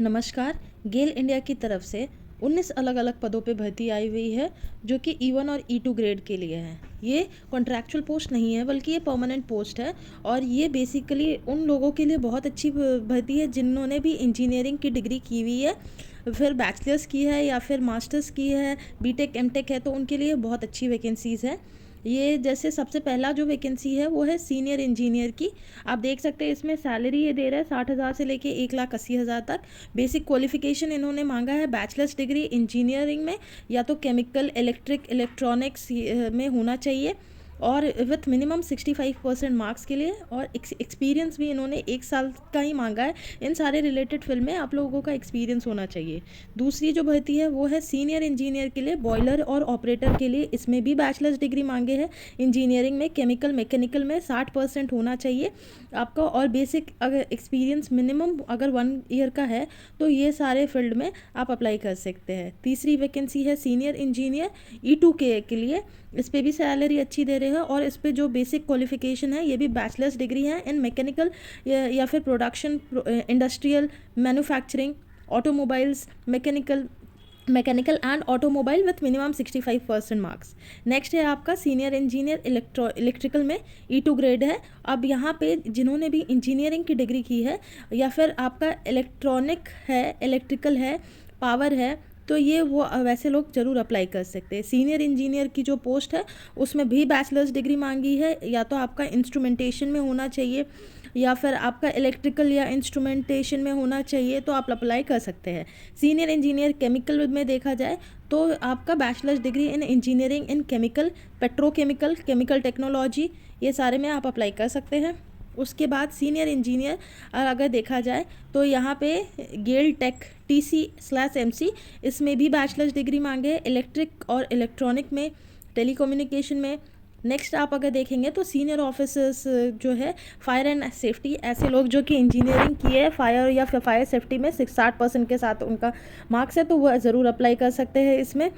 नमस्कार। गेल इंडिया की तरफ से 19 अलग अलग पदों पे भर्ती आई हुई है जो कि E1 और E2 ग्रेड के लिए है। ये कॉन्ट्रैक्चुअल पोस्ट नहीं है बल्कि ये परमानेंट पोस्ट है और ये बेसिकली उन लोगों के लिए बहुत अच्छी भर्ती है जिन्होंने भी इंजीनियरिंग की डिग्री की हुई है, फिर बैचलर्स की है या फिर मास्टर्स की है, बीटेक एमटेक है, तो उनके लिए बहुत अच्छी वैकेंसीज़ है। ये जैसे सबसे पहला जो वैकेंसी है वो है सीनियर इंजीनियर की। आप देख सकते हैं इसमें सैलरी ये दे रहा है 60,000 से लेके 1,80,000 तक। बेसिक क्वालिफिकेशन इन्होंने मांगा है बैचलर्स डिग्री इंजीनियरिंग में या तो केमिकल, इलेक्ट्रिक, इलेक्ट्रॉनिक्स में होना चाहिए और विथ मिनिमम 65% मार्क्स के लिए, और एक्सपीरियंस भी इन्होंने 1 साल का ही मांगा है। इन सारे रिलेटेड फील्ड में आप लोगों का एक्सपीरियंस होना चाहिए। दूसरी जो भर्ती है वो है सीनियर इंजीनियर के लिए, बॉयलर और ऑपरेटर के लिए। इसमें भी बैचलर्स डिग्री मांगे हैं। इंजीनियरिंग में, केमिकल, मैकेनिकल में 60% होना चाहिए आपका, और बेसिक अगर एक्सपीरियंस मिनिमम अगर 1 ईयर का है तो ये सारे फील्ड में आप अप्लाई कर सकते हैं। तीसरी वैकेंसी है सीनियर इंजीनियर E2 के लिए। इस पर भी सैलरी अच्छी दे रहे हैं और इस पर जो बेसिक क्वालिफिकेशन है ये भी बैचलर्स डिग्री है इन मैकेनिकल या फिर production, industrial, manufacturing, automobiles, mechanical and automobile with minimum 65% marks. Next है आपका सीनियर इंजीनियर इलेक्ट्रिकल में, E2 ग्रेड है। अब यहाँ पे जिन्होंने भी इंजीनियरिंग की डिग्री की है या फिर आपका इलेक्ट्रॉनिक है, इलेक्ट्रिकल है, पावर है, तो ये वो वैसे लोग ज़रूर अप्लाई कर सकते हैं। सीनियर इंजीनियर की जो पोस्ट है उसमें भी बैचलर्स डिग्री मांगी है, या तो आपका इंस्ट्रूमेंटेशन में होना चाहिए या फिर आपका इलेक्ट्रिकल या इंस्ट्रूमेंटेशन में होना चाहिए, तो आप अप्लाई कर सकते हैं। सीनियर इंजीनियर केमिकल में देखा जाए तो आपका bachelors degree in engineering in chemical, petrochemical, chemical technology, ये सारे में आप अप्लाई कर सकते हैं। उसके बाद सीनियर इंजीनियर अगर देखा जाए तो यहाँ पे गेल टेक TC/MC, इसमें भी बैचलर्स डिग्री मांगे हैं, इलेक्ट्रिक और इलेक्ट्रॉनिक में, टेलीकम्युनिकेशन में। नेक्स्ट आप अगर देखेंगे तो सीनियर ऑफिसर्स जो है फायर एंड सेफ्टी, ऐसे लोग जो कि इंजीनियरिंग किए हैं फायर या फिर फायर सेफ्टी में 60% के साथ उनका मार्क्स है, तो वह ज़रूर अप्लाई कर सकते हैं इसमें।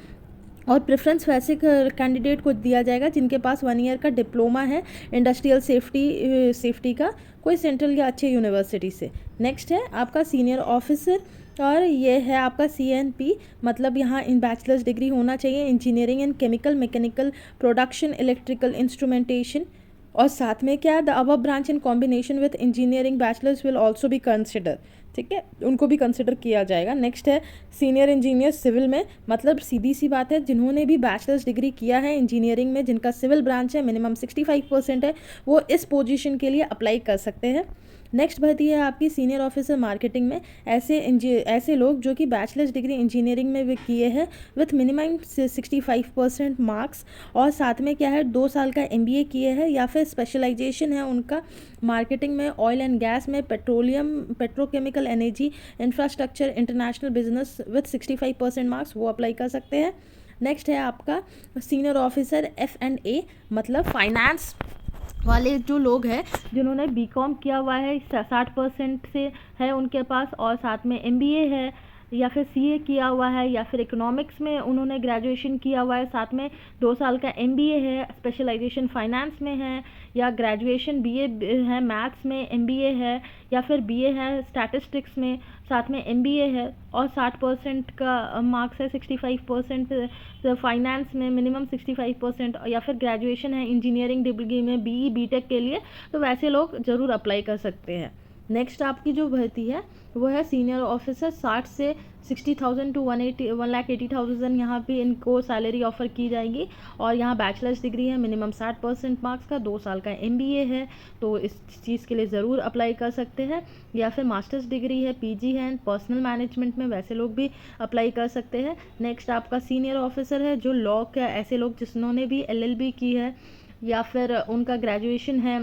और प्रेफरेंस वैसे कैंडिडेट को दिया जाएगा जिनके पास 1 ईयर का डिप्लोमा है इंडस्ट्रियल सेफ्टी का, कोई सेंट्रल या अच्छे यूनिवर्सिटी से। नेक्स्ट है आपका सीनियर ऑफिसर, और ये है आपका CNP, मतलब यहाँ इन बैचलर्स डिग्री होना चाहिए engineering in chemical, mechanical, production, electrical, instrumentation, और साथ में क्या, the above branch in combination with engineering bachelors will also भी कंसिडर, ठीक है, उनको भी कंसिडर किया जाएगा। नेक्स्ट है सीनियर इंजीनियर सिविल में, मतलब सीधी सी बात है जिन्होंने भी बैचलर्स डिग्री किया है इंजीनियरिंग में, जिनका सिविल ब्रांच है, मिनिमम 65% है, वो इस पोजीशन के लिए अप्लाई कर सकते हैं। नेक्स्ट भर्ती है आपकी सीनियर ऑफिसर मार्केटिंग में। ऐसे लोग जो कि बैचलर्स डिग्री इंजीनियरिंग में भी किए हैं विथ मिनिमम 65% मार्क्स, और साथ में क्या है 2 साल का MBA किए हैं या फिर स्पेशलाइजेशन है उनका मार्केटिंग में, ऑयल एंड गैस में, petroleum, petrochemical, energy, infrastructure, international business with 65% marks, वो अप्लाई कर सकते हैं। नेक्स्ट है आपका सीनियर ऑफिसर F&A, मतलब फाइनेंस वाले जो लोग हैं जिन्होंने BCom किया हुआ है, 60% से है उनके पास, और साथ में MBA है या फिर CA किया हुआ है, या फिर इकोनॉमिक्स में उन्होंने ग्रेजुएशन किया हुआ है, साथ में 2 साल का MBA है, स्पेशलाइजेशन फाइनेंस में है, या ग्रेजुएशन BA है मैथ्स में, MBA है, या फिर BA है स्टैटिस्टिक्स में, साथ में MBA है, और 60% का मार्क्स है, 65% फाइनेंस में, मिनिमम 65%, या फिर ग्रेजुएशन है इंजीनियरिंग डिग्री में, BE BTech के लिए, तो वैसे लोग ज़रूर अप्लाई कर सकते हैं। नेक्स्ट आपकी जो भर्ती है वो है सीनियर ऑफिसर, 60 से 60,000 टू 1,80,000 यहाँ पे इनको सैलरी ऑफर की जाएगी, और यहाँ बैचलर्स डिग्री है, मिनिमम 60% मार्क्स का, 2 साल का MBA है, तो इस चीज़ के लिए ज़रूर अप्लाई कर सकते हैं। या फिर मास्टर्स डिग्री है, PG है पर्सनल मैनेजमेंट में, वैसे लोग भी अप्लाई कर सकते हैं। नेक्स्ट आपका सीनियर ऑफिसर है जो लॉ का, ऐसे लोग जिन्होंने भी LLB की है या फिर उनका ग्रेजुएशन है,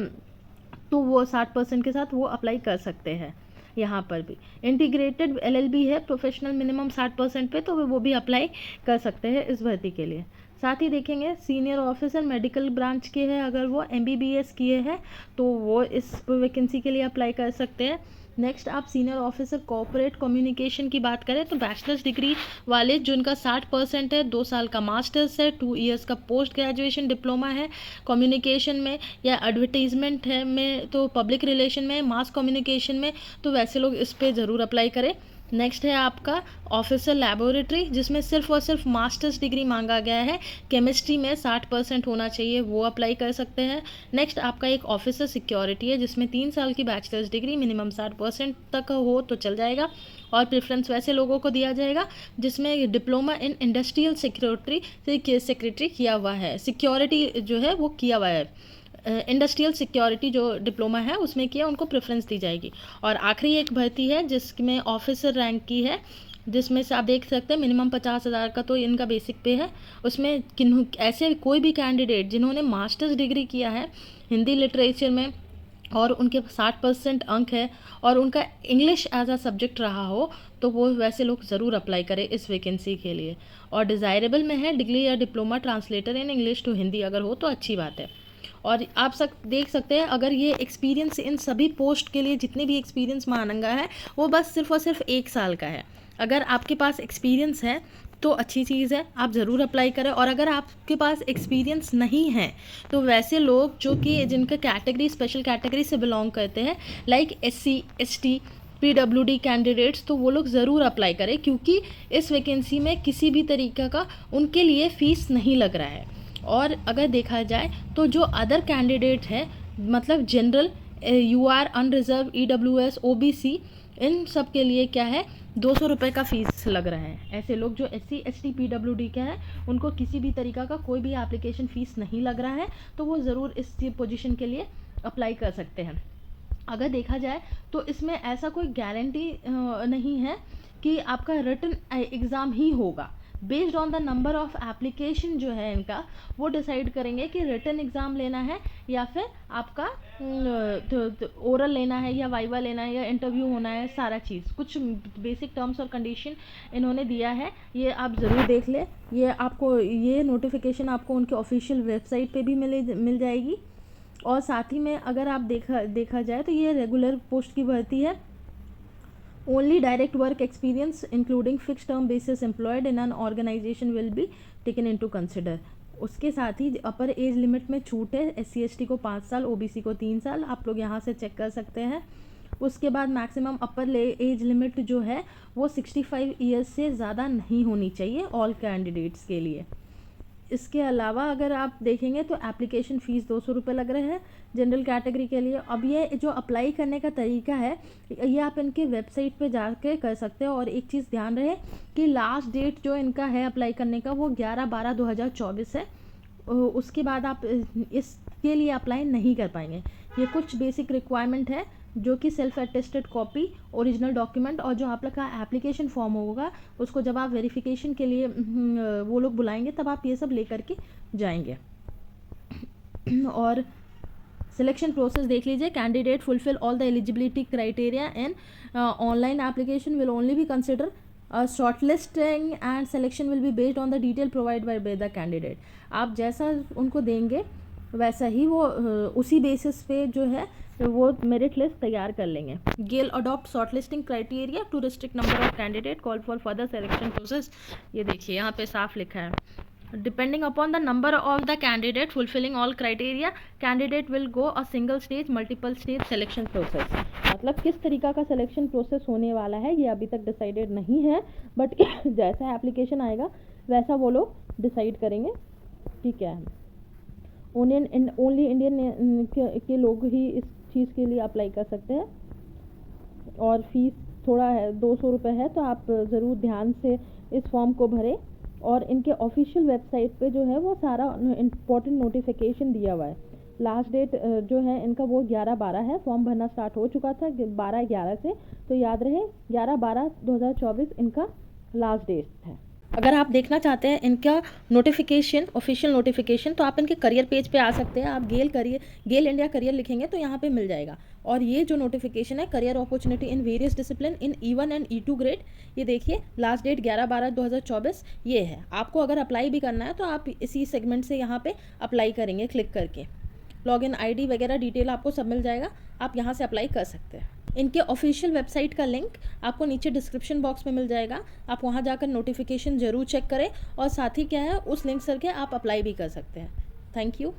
तो वो 60% के साथ वो अप्लाई कर सकते हैं। यहाँ पर भी इंटीग्रेटेड LLB है प्रोफेशनल, मिनिमम 60% पे, तो वो भी अप्लाई कर सकते हैं इस भर्ती के लिए। साथ ही देखेंगे सीनियर ऑफिसर मेडिकल ब्रांच के हैं, अगर वो MBBS किए हैं तो वो इस वैकेंसी के लिए अप्लाई कर सकते हैं। नेक्स्ट आप सीनियर ऑफिसर कॉर्पोरेट कम्युनिकेशन की बात करें तो बैचलर्स डिग्री वाले जिनका 60% है, 2 साल का मास्टर्स है, 2 इयर्स का पोस्ट ग्रेजुएशन डिप्लोमा है कम्युनिकेशन में या एडवर्टीजमेंट है में, तो पब्लिक रिलेशन में, मास कम्युनिकेशन में, तो वैसे लोग इस पर ज़रूर अप्लाई करें। नेक्स्ट है आपका ऑफिसर लेबोरेटरी, जिसमें सिर्फ और सिर्फ मास्टर्स डिग्री मांगा गया है। केमिस्ट्री में 60% होना चाहिए, वो अप्लाई कर सकते हैं। नेक्स्ट आपका एक ऑफिसर सिक्योरिटी है, जिसमें 3 साल की बैचलर्स डिग्री मिनिमम 60% तक हो तो चल जाएगा, और प्रेफरेंस वैसे लोगों को दिया जाएगा जिसमें डिप्लोमा इन इंडस्ट्रियल सेक्रेटरी किया हुआ है, सिक्योरिटी जो है वो किया हुआ है, इंडस्ट्रियल सिक्योरिटी जो डिप्लोमा है उसमें किया, उनको प्रेफरेंस दी जाएगी। और आखिरी एक भर्ती है जिसमें ऑफिसर रैंक की है, जिसमें से आप देख सकते हैं मिनिमम 50,000 का तो इनका बेसिक पे है। उसमें किन्हों ऐसे कोई भी कैंडिडेट जिन्होंने मास्टर्स डिग्री किया है हिंदी लिटरेचर में और उनके 60% अंक है और उनका इंग्लिश एज अ सब्जेक्ट रहा हो, तो वो वैसे लोग ज़रूर अप्लाई करें इस वैकेंसी के लिए। और डिज़ायरेबल में है डिग्री या diploma translator in English to Hindi, अगर हो तो अच्छी बात है। और आप देख सकते हैं अगर ये एक्सपीरियंस इन सभी पोस्ट के लिए जितने भी एक्सपीरियंस मांगा है वो बस सिर्फ और सिर्फ 1 साल का है। अगर आपके पास एक्सपीरियंस है तो अच्छी चीज़ है, आप ज़रूर अप्लाई करें। और अगर आपके पास एक्सपीरियंस नहीं है तो वैसे लोग जो कि जिनका कैटेगरी स्पेशल कैटेगरी से बिलोंग करते हैं, like SC ST PWD candidates, तो वो लोग ज़रूर अप्लाई करें, क्योंकि इस वैकेंसी में किसी भी तरीक़े का उनके लिए फ़ीस नहीं लग रहा है। और अगर देखा जाए तो जो अदर कैंडिडेट है, मतलब general, UR, unreserved, EWS, OBC, इन सब के लिए क्या है 200 रुपये का फ़ीस लग रहा है। ऐसे लोग जो SC ST PWD का है उनको किसी भी तरीक़ा का कोई भी एप्लीकेशन फ़ीस नहीं लग रहा है, तो वो ज़रूर इस पोजीशन के लिए अप्लाई कर सकते हैं। अगर देखा जाए तो इसमें ऐसा कोई गारंटी नहीं है कि आपका रिटन एग्ज़ाम ही होगा। Based on the number of application जो है इनका, वो डिसाइड करेंगे कि रिटन एग्ज़ाम लेना है या फिर आपका ओरल लेना है या वाइवा लेना है या इंटरव्यू होना है, सारा चीज़ कुछ बेसिक टर्म्स और कंडीशन इन्होंने दिया है, ये आप ज़रूर देख लें। ये आपको ये नोटिफिकेशन आपको उनके ऑफिशियल वेबसाइट पे भी मिल जाएगी। और साथ ही में अगर आप देखा जाए तो ये रेगुलर पोस्ट की भर्ती है। Only direct work experience including fixed term basis employed in an organization will be taken into consider। उसके साथ ही अपर एज लिमिट में छूट है, SC ST को 5 साल, OBC को 3 साल, आप लोग यहाँ से चेक कर सकते हैं। उसके बाद मैक्सिमम अपर एज लिमिट जो है वो 65 ईयर्स से ज़्यादा नहीं होनी चाहिए ऑल कैंडिडेट्स के लिए। इसके अलावा अगर आप देखेंगे तो एप्लीकेशन फ़ीस 200 रुपये लग रहे हैं जनरल कैटेगरी के लिए। अब ये जो अप्लाई करने का तरीका है ये आप इनके वेबसाइट पे जाके कर सकते हैं। और एक चीज़ ध्यान रहे कि लास्ट डेट जो इनका है अप्लाई करने का वो 11/12/2024 है। उसके बाद आप इसके लिए अप्लाई नहीं कर पाएंगे। ये कुछ बेसिक रिक्वायरमेंट है जो कि self attested copy, original document और जो आप लोग का एप्लीकेशन फॉर्म होगा उसको जब आप वेरिफिकेशन के लिए वो लोग बुलाएंगे तब आप ये सब लेकर के जाएंगे। और सिलेक्शन प्रोसेस देख लीजिए। Candidate fulfil all the eligibility criteria and online application will only be consider shortlisting and selection will be based on the detail provide by the candidate. आप जैसा उनको देंगे वैसा ही वो उसी बेसिस पे जो है वो मेरिट लिस्ट तैयार कर लेंगे। GAIL adopt short listing criteria to restrict number of candidate call for further selection process. ये देखिए यहाँ पे साफ लिखा है, depending upon the number of the candidate fulfilling all criteria candidate will go a single stage multiple stage selection process. मतलब किस तरीका का सिलेक्शन प्रोसेस होने वाला है ये अभी तक डिसाइडेड नहीं है, बट जैसा एप्लीकेशन आएगा वैसा वो लोग डिसाइड करेंगे कि क्या है। ओनली इंडियन के लोग ही इस चीज़ के लिए अप्लाई कर सकते हैं। और फीस थोड़ा है, 200 रुपये है, तो आप ज़रूर ध्यान से इस फॉर्म को भरें। और इनके ऑफिशियल वेबसाइट पे जो है वो सारा इम्पोर्टेंट नोटिफिकेशन दिया हुआ है। लास्ट डेट जो है इनका वो 11/12 है। फॉर्म भरना स्टार्ट हो चुका था 12/11 से, तो याद रहे 11/12/2024 इनका लास्ट डेट है। अगर आप देखना चाहते हैं इनका नोटिफिकेशन, ऑफिशियल नोटिफिकेशन, तो आप इनके करियर पेज पे आ सकते हैं। आप गेल इंडिया करियर लिखेंगे तो यहाँ पे मिल जाएगा। और ये जो नोटिफिकेशन है career opportunity in various discipline in E1 and E2 grade, ये देखिए लास्ट डेट 11/12/2024 ये है। आपको अगर अप्लाई भी करना है तो आप इसी सेगमेंट से यहाँ पे अप्लाई करेंगे क्लिक करके। लॉगिन ID वगैरह डिटेल आपको सब मिल जाएगा, आप यहाँ से अप्लाई कर सकते हैं। इनके ऑफिशियल वेबसाइट का लिंक आपको नीचे डिस्क्रिप्शन बॉक्स में मिल जाएगा, आप वहाँ जाकर नोटिफिकेशन ज़रूर चेक करें और साथ ही क्या है उस लिंक से आप अप्लाई भी कर सकते हैं। Thank you.